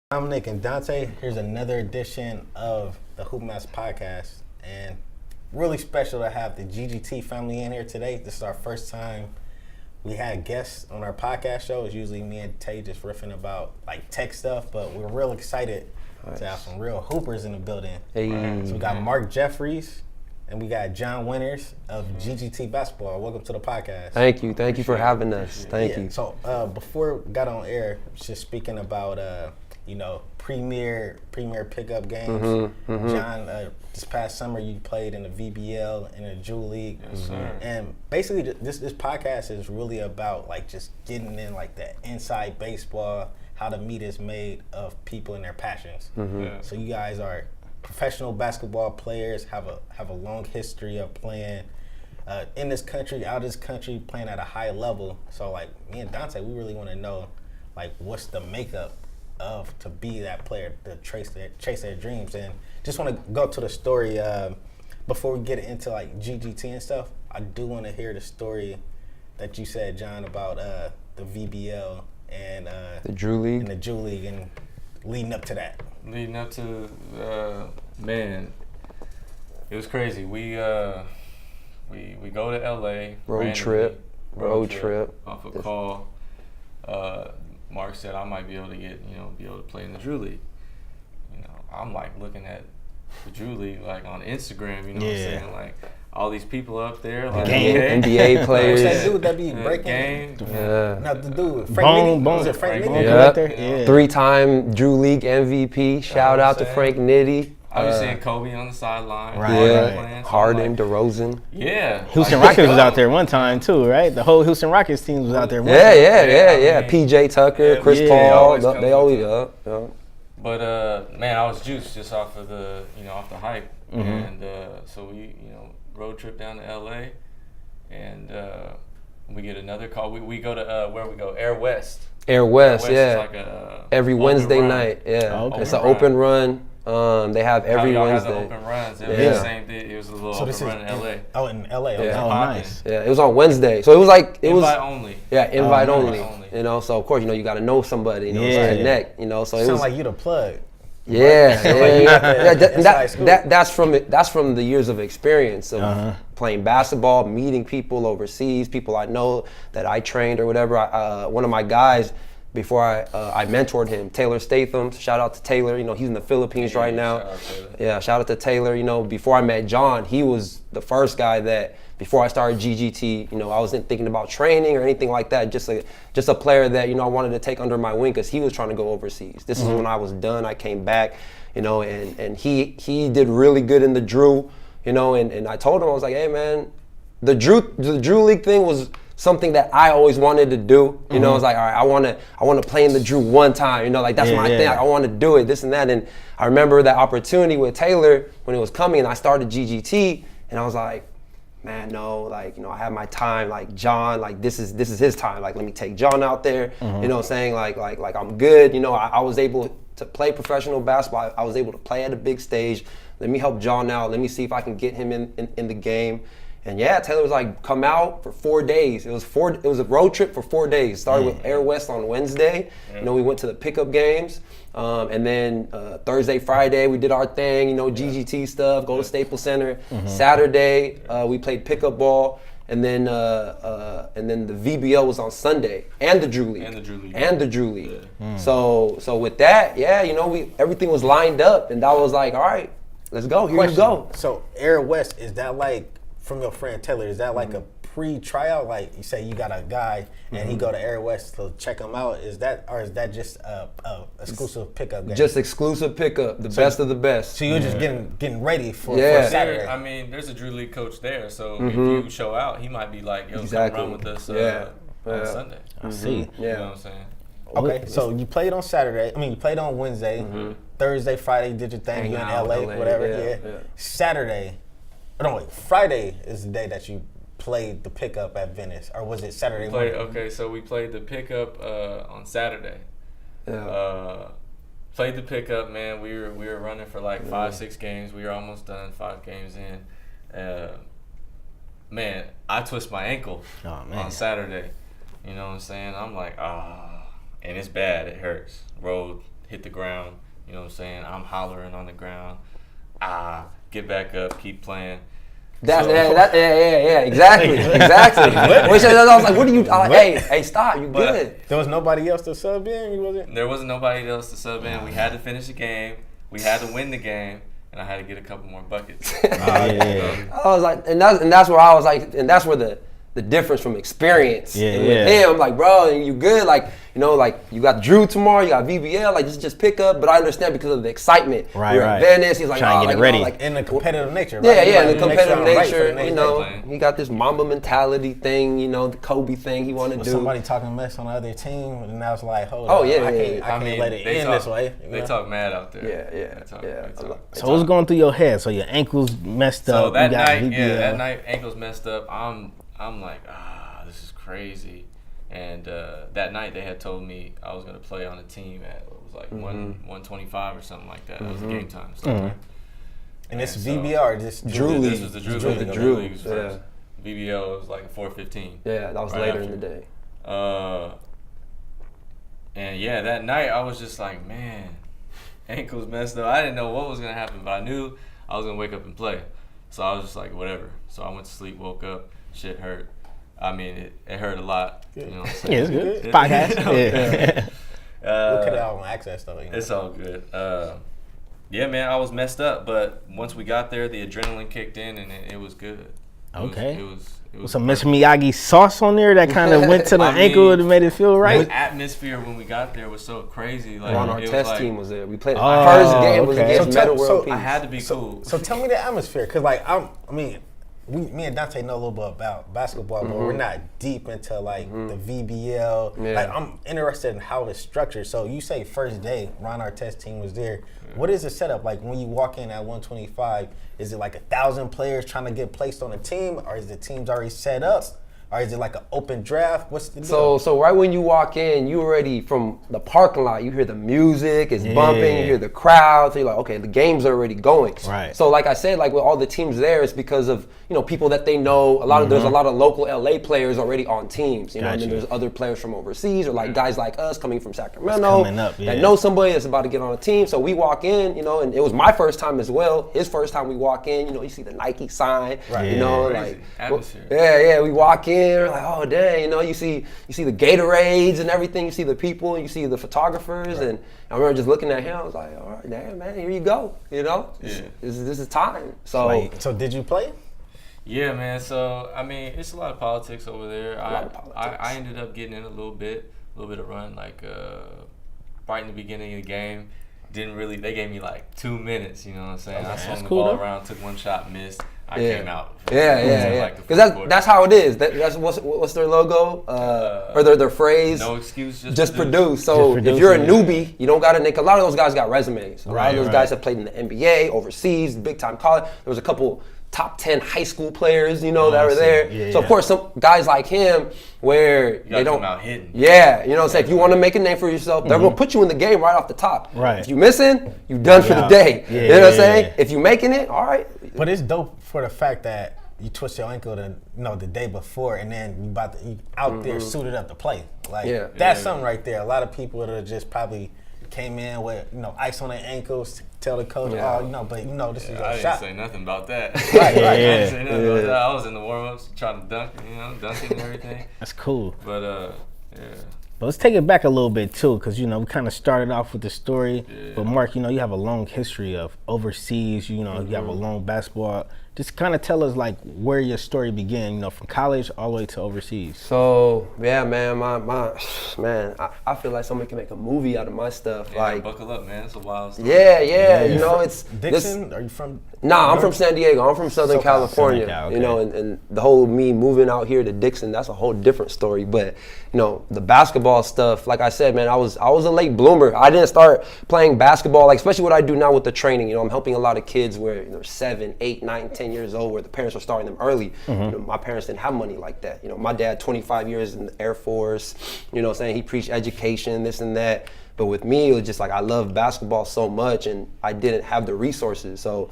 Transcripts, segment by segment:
Dominic and Donte. Here's another edition of the Hoopmaps podcast, and really special to have the GGT family in here today. This is our first time we had guests on our podcast show. It's usually me and Tay just riffing about like tech stuff, but we're real excited to have some real hoopers in the building. Hey. So we got Mark Jeffries and we got John Winters of GGT Basketball. Welcome to the podcast. Thank you for having us. Thank you. So before we got on air, just speaking about premier pickup games. John, this past summer you played in the VBL in the Jewel League. Yes, sir. And basically this podcast is really about like just getting in like that inside baseball, how the meat is made of people and their passions. Yeah. So you guys are professional basketball players, have a long history of playing in this country, out of this country, playing at a high level. So like me and Donte, we really want to know like what's the makeup of to be that player, to chase their dreams. And just want to go to the story before we get into like GGT and stuff. I do want to hear the story that you said, John, about the VBL and The Drew League. and the Jewel League and leading up to that. Leading up to, man, it was crazy. We go to LA. Road trip Off a call. Mark said I might be able to play in the Drew League. I'm like looking at the Drew League like on Instagram, what I'm saying? Like all these people up there, like NBA players. What's that dude that be breaking? Game. Yeah. No, the dude, Frank Nitty. Was it Frank Nitty Yeah. right there? Yeah. 3-time Drew League MVP. Shout out to Frank Nitty. I was seeing Kobe on the sideline. Right. Yeah. Playing, so Harden, I'm like, DeRozan. yeah. Houston Rockets was out there one time too, right? The whole Houston Rockets team was out there. One time. Yeah. I mean, PJ Tucker, yeah, Chris yeah, Paul. always They always, yeah. But man, I was juiced just off of the off the hype, and so we road trip down to LA, and we get another call. We go to where we go, Air West. Air West, Is yeah. like a Every open Wednesday run. night, yeah. Oh, okay. It's an open run. They have every How y'all Wednesday. Had the open runs. It was Yeah. the same thing. It was a little So open this is run in LA. Oh, in LA. Okay. Yeah. Oh, Poppin'. nice. Yeah, it was on Wednesday, so it was like Invite only. Yeah, invite nice. only. Only. So of course you got to know somebody, Yeah. to connect. So it Sound was like you the plug. yeah. Inside scoop. That's from the years of experience of playing basketball, meeting people overseas, people I know that I trained or whatever. One of my guys before I mentored him, Taylor Statham. Shout out to Taylor. He's in the Philippines right now. Shout out Taylor. Yeah, shout out to Taylor. Before I met John, he was the first guy that before I started GGT, I wasn't thinking about training or anything like that. Just a player that I wanted to take under my wing because he was trying to go overseas. This is when I was done. I came back, and he did really good in the Drew, and I told him, I was like, hey man, the Drew League thing was something that I always wanted to do. I was like, all right, I want to play in the Drew one time. Like that's my thing. I want to do it, this and that. And I remember that opportunity with Taylor when it was coming, and I started GGT, and I was like, man, no, like, I have my time, like John, like this is his time. Like, let me take John out there, saying like I'm good. I was able to play professional basketball. I was able to play at a big stage. Let me help John out. Let me see if I can get him in the game. And yeah, Taylor was like, come out for 4 days. It was a road trip for 4 days. Started with Air West on Wednesday. We went to the pickup games. And then Thursday, Friday, we did our thing, GGT stuff, go to Staples Center. Saturday, we played pickup ball. And then the VBL was on Sunday, and the Drew League. And the Drew League. Yeah. So with that, yeah, everything was lined up, and I was like, all right, let's go. Here you go. So Air West, is that like, from your friend Taylor, is that like a pre-tryout? Like you say you got a guy and he go to Air West to check him out. Is that just a exclusive pickup game? Just exclusive pickup, the best of the best. So you're just getting ready for Yeah. Saturday. I mean, there's a Drew League coach there, so if you show out, he might be like, yo, Exactly. come run with us Yeah. on Sunday. I see. You know what I'm saying? Okay, so you played on Saturday. I mean, you played on Wednesday. Thursday, Friday, did your thing. Hang You in out, LA, LA, whatever. yeah. Saturday. No, wait. Friday is the day that you played the pickup at Venice, or was it Saturday morning? Okay, so we played the pickup on Saturday. Yeah. Played the pickup, man. We were running for like 5-6 games. We were almost done 5 games in. Man, I twist my ankle on Saturday. You know what I'm saying? I'm like, and it's bad. It hurts. Road hit the ground. You know what I'm saying? I'm hollering on the ground. Get back up, keep playing. Exactly. Which I was like, what are you? Hey, stop! You good? There was nobody else to sub in. You wasn't. There wasn't nobody else to sub in. We had to finish the game. We had to win the game, and I had to get a couple more buckets. I was like, and that's where I was like, and that's where the difference from experience. And with him, like, bro, you good? Like, you know, like you got Drew tomorrow, you got VBL, like just pick up. But I understand because of the excitement. Right. Venice, he's like, trying to get it ready. like, In the competitive nature, right? Yeah, in the competitive nature, right you know, he got this Mamba mentality thing, you know, the Kobe thing he wanted to do. Somebody talking mess on the other team, and I was like, hold on. I can't let it end this way. They talk mad out there. Yeah. So what's going through your head? So your ankles messed up. So that night, ankles messed up. I'm like, this is crazy. And that night they had told me I was gonna play on a team at it was like 125 or something like that. It was game time stuff. Right? And it's VBR, just Drew League. This was the Drew League. First. VBL was like 4:15. Yeah, that was right later in the day. And yeah, that night I was just like, man, ankles messed up. I didn't know what was gonna happen, but I knew I was gonna wake up and play. So I was just like, whatever. So I went to sleep, woke up, shit hurt. I mean, it hurt a lot. You know what I'm saying? Yeah, it's good. Podcast. We'll cut it out on access though. You know? It's all good. Yeah, man, I was messed up, but once we got there, the adrenaline kicked in, and it was good. Okay. It was some Miss Miyagi sauce on there that kind of went to the ankle and made it feel right. The atmosphere when we got there was so crazy. Like, our test team was there. We played. Oh, first game was against Metal World Peace. I had to be cool. So tell me the atmosphere, cause like me and Donte know a little bit about basketball, but we're not deep into like the VBL. Yeah. Like I'm interested in how it's structured. So you say first day, Ron Artest team was there. What is the setup like when you walk in at 125? Is it like 1,000 players trying to get placed on a team, or is the teams already set up? Or is it like an open draft? What's the deal? So right when you walk in, you already from the parking lot, you hear the music, it's bumping, you hear the crowd, so you're like, okay, the game's already going. Right. So like I said, like with all the teams there, it's because of, you know, people that they know. There's a lot of local LA players already on teams, you know, and then there's other players from overseas or like guys like us coming from Sacramento that know somebody that's about to get on a team. So we walk in, you know, and it was my first time as well. His first time we walk in, you know, you see the Nike sign, you know, like atmosphere. we walk in. We're like, oh dang, you know, you see the Gatorades and everything, you see the people, and you see the photographers, and I remember just looking at him, I was like, all right, damn man, here you go, you know, this is time. So did you play? Yeah, man. So I mean, it's a lot of politics over there. I ended up getting in a little bit of run, like right in the beginning of the game. They gave me like 2 minutes, you know what I'm saying? I swung the ball around, took one shot, missed. I came out. Because that's how it is. That's what's their logo or their phrase. No excuse, just produce. So if you're a newbie, you don't got to make. A lot of those guys got resumes. A lot of those guys have played in the NBA, overseas, big time college. There was a couple top 10 high school players, you know, that were there. So of course, some guys like him, where they don't come out hitting. Yeah, you know what I'm saying? If you want to make a name for yourself, they're gonna put you in the game right off the top. Right. If you missing, you done for the day. You know what I'm saying? If you making it, all right. But it's dope for the fact that you twist your ankle the day before, and then you out there suited up to play. Like that's something right there. A lot of people that just probably came in with ice on their ankles, tell the coach, but this is your shot. I didn't say nothing about that. Right. I didn't say nothing about that. I was in the warm-ups trying to dunking and everything. That's cool. But But let's take it back a little bit too, because we kind of started off with the story. But Mark, you have a long history of overseas. You have a long basketball. Just kind of tell us like where your story began. From college all the way to overseas. So yeah, man, I feel like somebody can make a movie out of my stuff. Yeah, like buckle up, man. It's a wild story. Yeah. It's Dixon. Are you from? Nah, I'm from San Diego. I'm from Southern California. Okay. And the whole me moving out here to Dixon, that's a whole different story. But the basketball stuff, like I said, man, I was a late bloomer. I didn't start playing basketball, like especially what I do now with the training. I'm helping a lot of kids where they're 7, 8, 9, 10 years old, where the parents are starting them early. My parents didn't have money like that. My dad, 25 years in the Air Force. Saying he preached education, this and that. But with me, it was just like I love basketball so much, and I didn't have the resources. So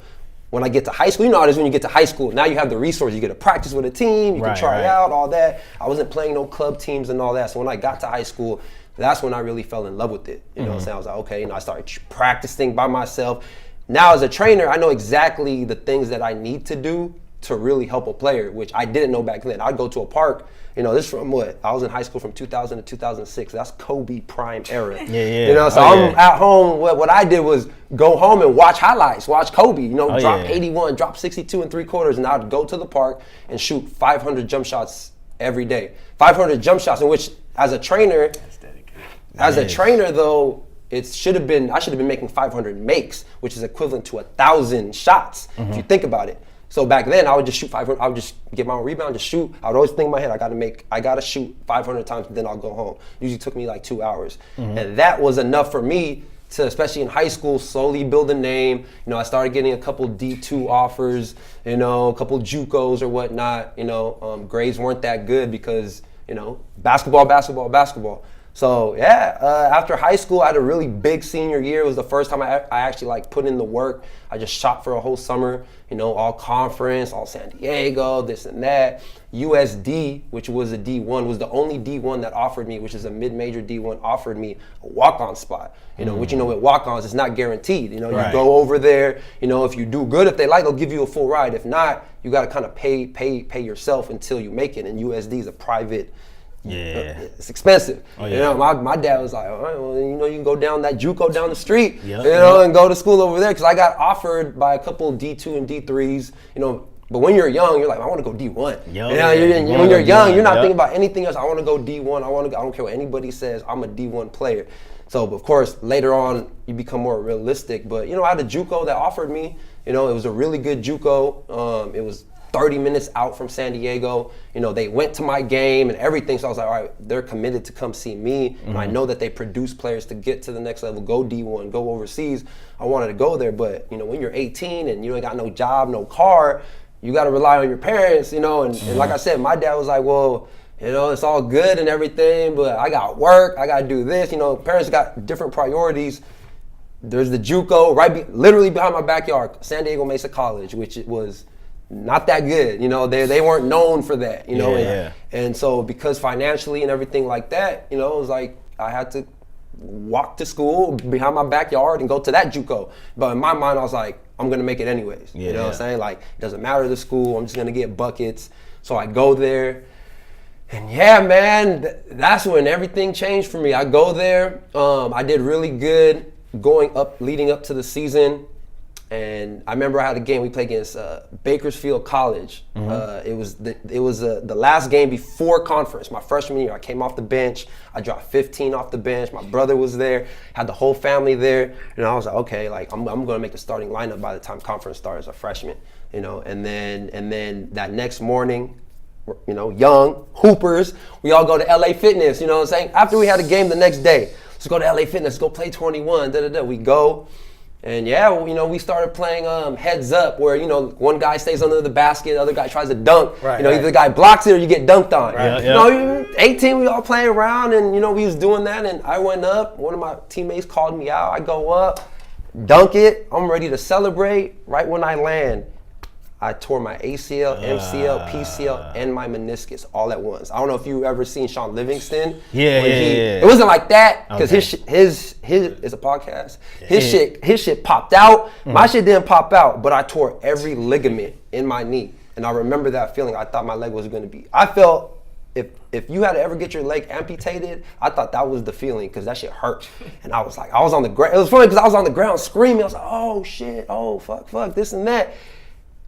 when I get to high school, how it is when you get to high school. Now you have the resources. You get to practice with a team. You can try out, all that. I wasn't playing no club teams and all that. So when I got to high school, that's when I really fell in love with it. You know what I'm saying? I was like, okay, I started practicing by myself. Now as a trainer, I know exactly the things that I need to do to really help a player, which I didn't know back then. I'd go to a park, this is from what? I was in high school from 2000 to 2006. That's Kobe prime era. Yeah. So I'm at home. What I did was go home and watch highlights, watch Kobe, drop 81, drop 62 and 3/4, and I'd go to the park and shoot 500 jump shots every day. 500 jump shots, in which as a trainer, though, I should have been making 500 makes, which is equivalent to 1,000 shots, if you think about it. So back then, I would just shoot 500. I would just get my own rebound, just shoot. I would always think in my head, I gotta shoot 500 times, then I'll go home. Usually took me like 2 hours, and that was enough for me to, especially in high school, slowly build a name. I started getting a couple D2 offers, a couple JUCOs or whatnot. Grades weren't that good because basketball. So after high school, I had a really big senior year. It was the first time I actually put in the work. I just shot for a whole summer, all conference, all San Diego, this and that. USD, which was a D1, was the only D1 that offered me, which is a mid-major D1, offered me a walk-on spot. Which with walk-ons, it's not guaranteed. You go over there. If you do good, if they like, they'll give you a full ride. If not, you got to kind of pay yourself until you make it. And USD is a private. Yeah, it's expensive. Oh, yeah. My dad was like, all right, well, you can go down that JUCO down the street, and go to school over there, because I got offered by a couple D2 and D3s, But when you're young, you're like, I want to go D1. When you're young, you're not thinking about anything else. I want to go D1. I don't care what anybody says. I'm a D1 player. So, of course, later on, you become more realistic. But I had a JUCO that offered me. It was a really good JUCO. It was 30 minutes out from San Diego. They went to my game and everything. So I was like, all right, they're committed to come see me. And I know that they produce players to get to the next level, go D1, go overseas. I wanted to go there. But, when you're 18 and you ain't got no job, no car, you got to rely on your parents, and like I said, my dad was like, well, it's all good and everything, but I got work, I got to do this. Parents got different priorities. There's the JUCO literally behind my backyard, San Diego Mesa College, which was not that good. They weren't known for that, And so because financially and everything like that, it was like I had to walk to school behind my backyard and go to that JUCO. But in my mind, I was like, I'm going to make it anyways. You know what I'm saying? Like, it doesn't matter the school. I'm just going to get buckets. So I go there. And man, that's when everything changed for me. I go there. I did really good leading up to the season. And I remember I had a game we played against Bakersfield College. It was the last game before conference. My freshman year, I came off the bench. I dropped 15 off the bench. My brother was there. Had the whole family there. And I was like, okay, I'm going to make the starting lineup by the time conference starts as a freshman. And then that next morning, young hoopers, we all go to LA Fitness. You know what I'm saying? After we had a game the next day, let's go to LA Fitness. Go play 21. We go. And we started playing heads up, where one guy stays under the basket, the other guy tries to dunk. Either the guy blocks it or you get dunked on. 18, we all playing around, and we was doing that. And I went up. One of my teammates called me out. I go up, dunk it. I'm ready to celebrate. Right when I land, I tore my ACL, MCL, PCL, and my meniscus all at once. I don't know if you've ever seen Sean Livingston. Yeah. It wasn't like that, because his it's a podcast. His shit popped out. My shit didn't pop out, but I tore every ligament in my knee. And I remember that feeling. I thought my leg was going to be. I felt if you had to ever get your leg amputated, I thought that was the feeling, because that shit hurt. And I was on the ground. It was funny because I was on the ground screaming. I was like, oh shit, oh fuck, this and that.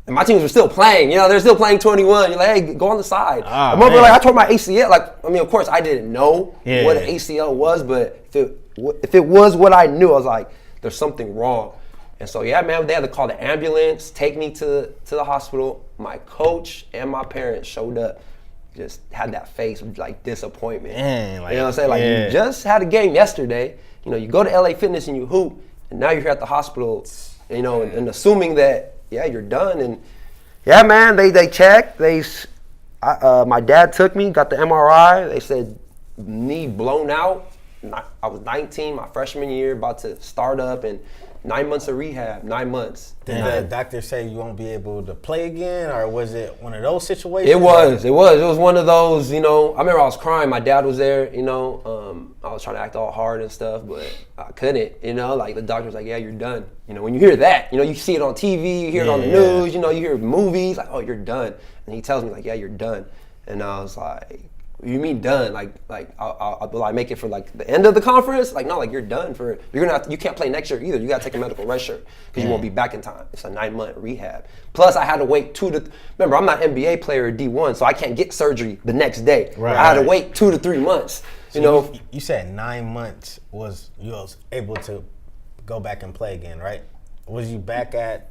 And my teams were still playing, they're still playing 21. You're like, hey, go on the side. I remember, I tore my ACL. Of course, I didn't know what an ACL was, but if it was what I knew, I was like, there's something wrong. And so, they had to call the ambulance, take me to the hospital. My coach and my parents showed up, just had that face of, disappointment. Man, you know what I'm saying? You just had a game yesterday. You go to LA Fitness and you hoop, and now you're here at the hospital, and assuming that, you're done. And man, they checked. My dad took me, got the MRI. They said knee blown out, I was 19, my freshman year, about to start up, and 9 months of rehab, 9 months. Did the doctor say you won't be able to play again, or was it one of those situations? It was one of those, you know. I remember I was crying. My dad was there, you know. I was trying to act all hard and stuff, but I couldn't, you know. Like, the doctor was like, yeah, you're done. You know, when you hear that, you know, you see it on TV, you hear it on the news, you know, you hear movies, like, oh, you're done. And he tells me, like, yeah, you're done. And I was like, you mean done? Like will I make it for like the end of the conference? Like, no, like you're done for. You're gonna you can't play next year either. You gotta take a medical rest shirt because you won't be back in time. It's a 9-month rehab. Plus, I had to wait remember, I'm not NBA player or D1, so I can't get surgery the next day. Right. I had to wait 2 to 3 months. So you know, you said 9 months was able to go back and play again, right? Was you back at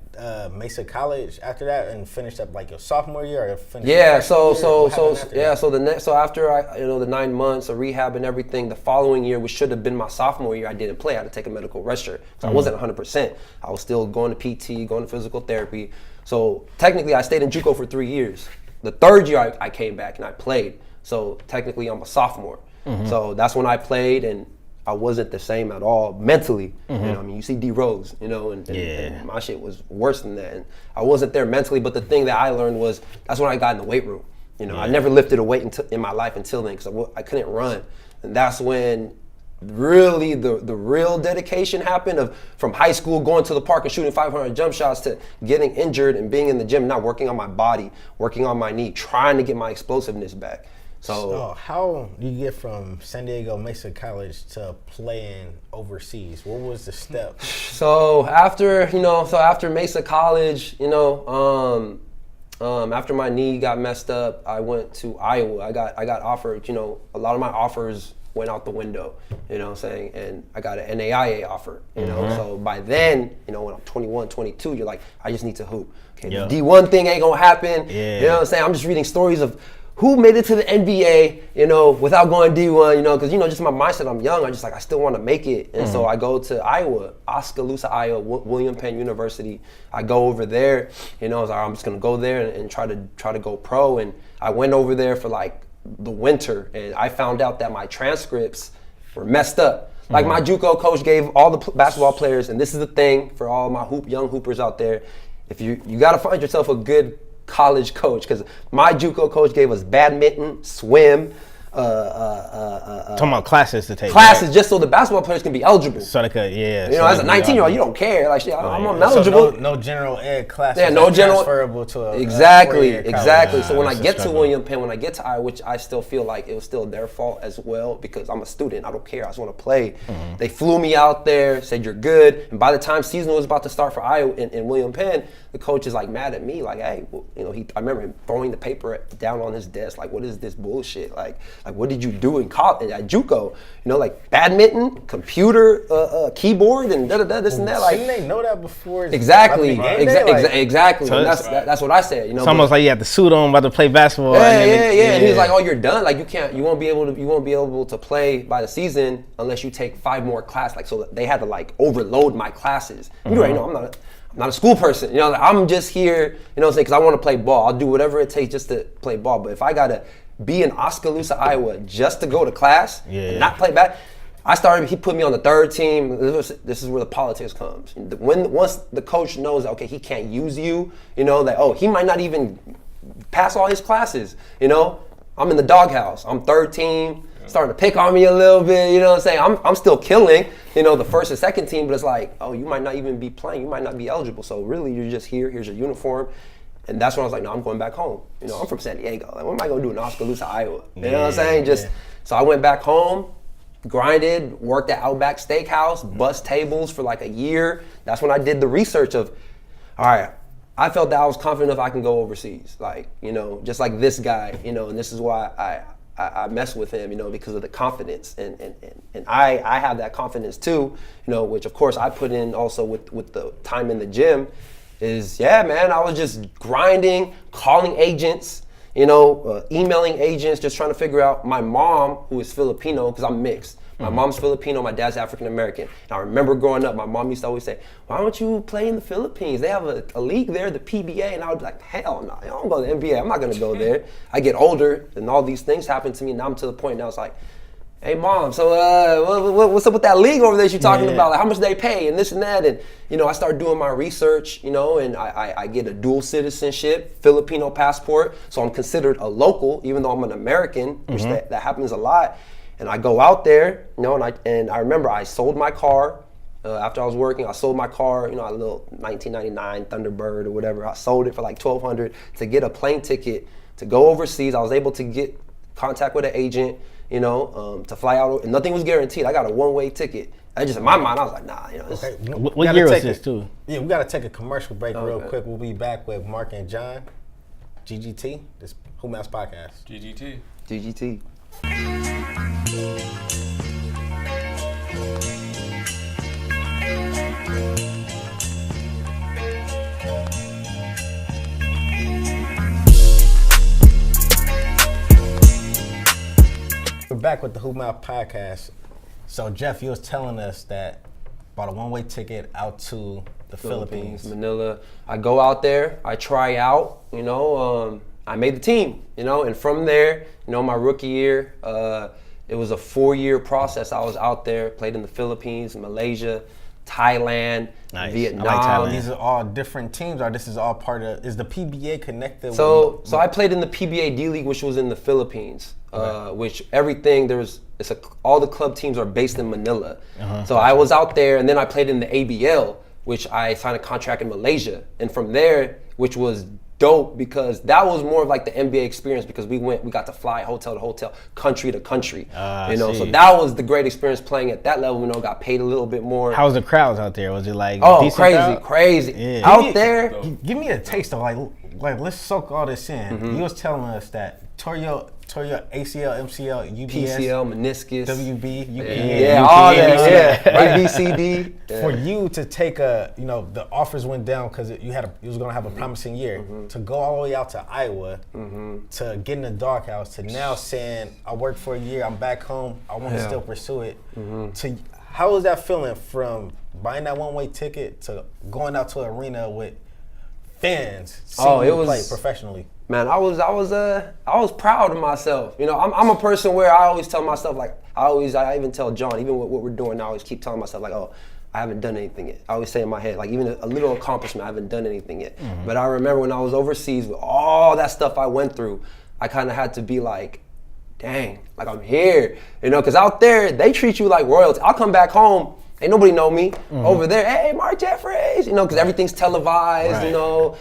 Mesa College after that and finished up like your sophomore year or finished? Yeah. So After the 9 months of rehab and everything, the following year, which should have been my sophomore year, I didn't play. I had to take a medical rest shirt. So I wasn't 100%. I was still going to PT, going to physical therapy. So technically, I stayed in JUCO for 3 years. The third year, I came back and I played. So technically, I'm a sophomore. So that's when I played, and I wasn't the same at all mentally. You know, I mean, you see D Rose, you know, and my shit was worse than that. And I wasn't there mentally, but the thing that I learned was that's when I got in the weight room. You know, I never lifted a weight in my life until then because I couldn't run. And that's when really the real dedication happened from high school going to the park and shooting 500 jump shots to getting injured and being in the gym, not working on my body, working on my knee, trying to get my explosiveness back. So how do you get from San Diego Mesa College to playing overseas? What was the step? So after Mesa College, you know, after my knee got messed up, I went to Iowa. I got offered, you know, a lot of my offers went out the window, you know what I'm saying? And I got an NAIA offer, you know? So by then, you know, when I'm 21, 22, you're like, I just need to hoop. Okay, the D1 thing ain't gonna happen. You know what I'm saying? I'm just reading stories of who made it to the NBA, you know, without going D1, you know, because, you know, just my mindset, I'm young, I still want to make it. And so I go to Iowa, Oskaloosa, Iowa, William Penn University. I go over there, you know, I was like, I'm just going to go there and try to go pro. And I went over there for like the winter, and I found out that my transcripts were messed up. Like my JUCO coach gave all the basketball players, and this is the thing for all my young hoopers out there, if you got to find yourself a good college coach, because my JUCO coach gave us badminton, swim, talking about classes to take. Classes, right? Just so the basketball players can be eligible. So they could, You know, as a 19-year-old, you don't care. Like, shit, I'm eligible. So no general ed classes. Yeah, no general. Transferable to a Exactly. So when I get to William Penn, when I get to Iowa, which I still feel like it was still their fault as well, because I'm a student. I don't care. I just want to play. They flew me out there, said you're good, and by the time season was about to start for Iowa in William Penn, the coach is like mad at me, like, hey, well, you know, I remember him throwing the paper down on his desk, like, what is this bullshit? Like what did you do in college at JUCO? You know, like badminton, computer, keyboard, and this and that. Like, didn't they know that before? Exactly. So that's what I said. You know, it's almost like you had the suit on, about to play basketball. Yeah. And he was like, "Oh, you're done. Like you won't be able to play by the season unless you take 5 more classes." Like, so they had to like overload my classes. You already know I'm not a school person. You know, like, I'm just here. You know what I'm saying? Because I want to play ball. I'll do whatever it takes just to play ball. But if I gotta be in Oskaloosa, Iowa, just to go to class and not play back. He put me on the 3rd team. This is where the politics comes. Once the coach knows that, okay, he can't use you, you know, that, oh, he might not even pass all his classes, you know, I'm in the doghouse. I'm 3rd team, starting to pick on me a little bit, you know what I'm saying? I'm still killing, you know, the 1st and 2nd team, but it's like, oh, you might not even be playing. You might not be eligible. So really, you're just here. Here's your uniform. And that's when I was like, no, I'm going back home. You know, I'm from San Diego. Like, what am I going to do in Oskaloosa, Iowa? You know what I'm saying? So I went back home, grinded, worked at Outback Steakhouse, bus tables for like a year. That's when I did the research of, all right, I felt that I was confident enough I can go overseas. Like, you know, just like this guy, you know, and this is why I mess with him, you know, because of the confidence. And I have that confidence too, you know, which of course I put in also with the time in the gym. Man, I was just grinding, calling agents, you know, emailing agents, just trying to figure out. My mom, who is Filipino, because I'm mixed. My mom's Filipino, my dad's African American. And I remember growing up, my mom used to always say, why don't you play in the Philippines? They have a league there, the PBA. And I would be like, hell no, I don't go to the NBA. I'm not going to go there. I get older, and all these things happen to me. Now I'm to the point now it's like, hey mom, so what's up with that league over there you talking Yeah. about? Like, how much they pay and this and that? And I start doing my research, and I get a dual citizenship, Filipino passport, so I'm considered a local, even though I'm an American, which that happens a lot. And I go out there, and I remember I sold my car. After I was working, I sold my car, a little 1999 Thunderbird or whatever. I sold it for like $1,200 to get a plane ticket to go overseas. I was able to get contact with an agent, to fly out, and nothing was guaranteed. I got a one-way ticket. I just, in my mind, I was like, nah, this. Okay. What year was this, too? Yeah, we got to take a commercial break real Okay. quick. We'll be back with Mark and John, GGT, this Hoopmaps podcast. GGT. GGT. We're back with the Hoopmaps podcast. So Jeff, you was telling us that bought a one-way ticket out to the Philippines. Manila. I go out there, I try out, I made the team, and from there, my rookie year, it was a 4-year process. I was out there, played in the Philippines, Malaysia, Thailand, Nice. Vietnam. I like Thailand. These are all different teams, or this is all part of, is the PBA connected So with I played in the PBA D League, which was in the Philippines, which everything all the club teams are based in Manila. So I was out there, and then I played in the ABL, which I signed a contract in Malaysia, and from there, which was dope because that was more of like the NBA experience because we got to fly hotel to hotel, country to country, so see. that was the great experience playing at that level. Got paid a little bit more. How was the crowds out there? Was it like decent crowd? crazy Yeah. out there. Give me a taste of like let's soak all this in. You was telling us that tore your ACL, MCL, UBS, PCL, meniscus, WB, yeah, all that, ABCD. For you to take the offers went down because you was gonna have a promising year. To go all the way out to Iowa, to get in the doghouse, to now saying I worked for a year, I'm back home, I want to still pursue it. To how was that feeling from buying that one-way ticket to going out to an arena with fans seeing you play professionally? Man, I was proud of myself. I'm a person where I always tell myself, like, I even tell John, even with what we're doing now, I always keep telling myself, like, oh, I haven't done anything yet. I always say in my head, like, even a little accomplishment, I haven't done anything yet. But I remember when I was overseas with all that stuff I went through, I kind of had to be like, dang, like I'm here, because out there, they treat you like royalty. I'll come back home, ain't nobody know me. Over there, hey, Mark Jeffries, because everything's televised, Right.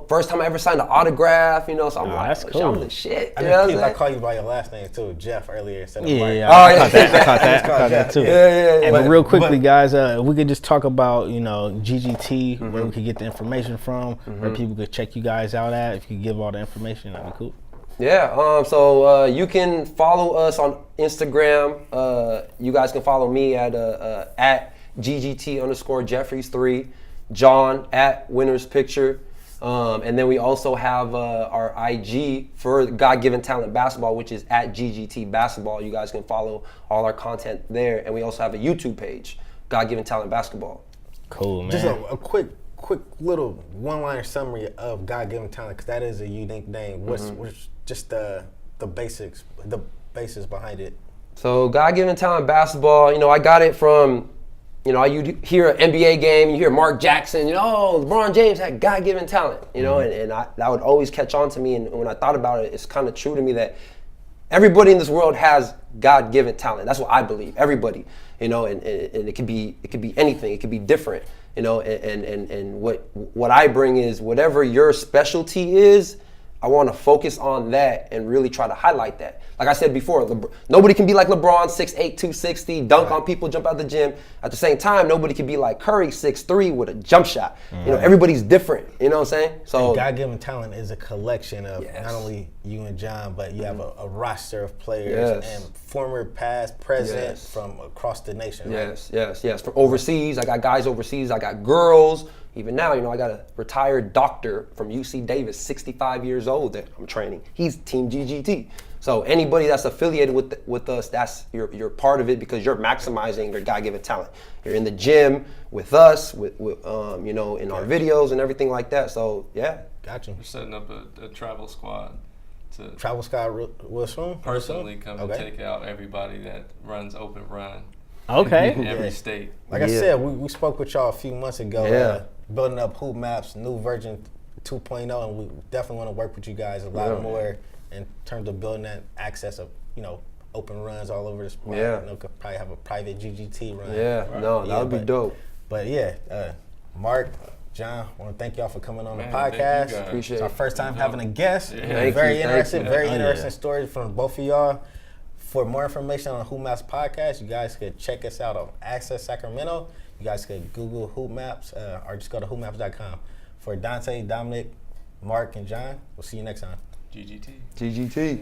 First time I ever signed an autograph, so I'm like, that's oh, cool. I'm the shit. I call you by your last name too, Jeff earlier instead of Mark. Yeah, Oh, I yeah. caught that too. Yeah. Hey, But- but real quickly, guys, if we could just talk about GGT, where we could get the information from, where people could check you guys out at. If you could give all the information, that'd be cool. Yeah, so you can follow us on Instagram. You guys can follow me at GGT_Jeffries3, John at Winners Picture. And then we also have our IG for God Given Talent Basketball, which is at GGT Basketball. You guys can follow all our content there. And we also have a YouTube page, God Given Talent Basketball. Cool, man. Just a quick little one-liner summary of God-Given Talent, because that is a unique name. What's just the basics, the basis behind it? So God Given Talent Basketball, I got it from, you hear an NBA game, you hear Mark Jackson, LeBron James had God Given Talent, and that would always catch on to me. And when I thought about it, it's kind of true to me that everybody in this world has God Given talent. That's what I believe. Everybody, and it could be anything. It could be different, and what I bring is whatever your specialty is. I want to focus on that and really try to highlight that. Like I said before, nobody can be like LeBron, 6'8", 260, dunk on people, jump out the gym. At the same time, nobody can be like Curry, 6'3", with a jump shot. Everybody's different. You know what I'm saying? So God-Given Talent is a collection of not only you and John, but you have a roster of players and former, past, present from across the nation. Right? Yes. From overseas, I got guys overseas. I got girls. Even now, I got a retired doctor from UC Davis, 65 years old, that I'm training. He's Team GGT. So anybody that's affiliated with us, you're part of it because you're maximizing your God-given talent. You're in the gym with us, with in our videos and everything like that. So yeah. Got you. We're setting up a travel squad to Travel Sky will soon? personally come and Okay. take out everybody that runs open run Okay. in every Yeah. state. Like I Yeah. said, we spoke with y'all a few months ago, Yeah. building up Hoopmaps, new version 2.0, and we definitely want to work with you guys a lot Yeah. more in terms of building that access of, open runs all over the spot. Yeah. Could probably have a private GGT run. Yeah, no, that would be dope. But yeah, Mark, John, I want to thank y'all for coming on Man, the thank you podcast. guys. Appreciate It's our it. first time having a guest. Yeah. Thank Very you, thank interesting, you. very Oh, yeah. interesting stories from both of y'all. For more information on Hoopmaps podcast, you guys could check us out on Access Sacramento. You guys could Google Hoopmaps or just go to hoopmaps.com. For Donte, Dominic, Mark, and John, we'll see you next time. GGT. GGT.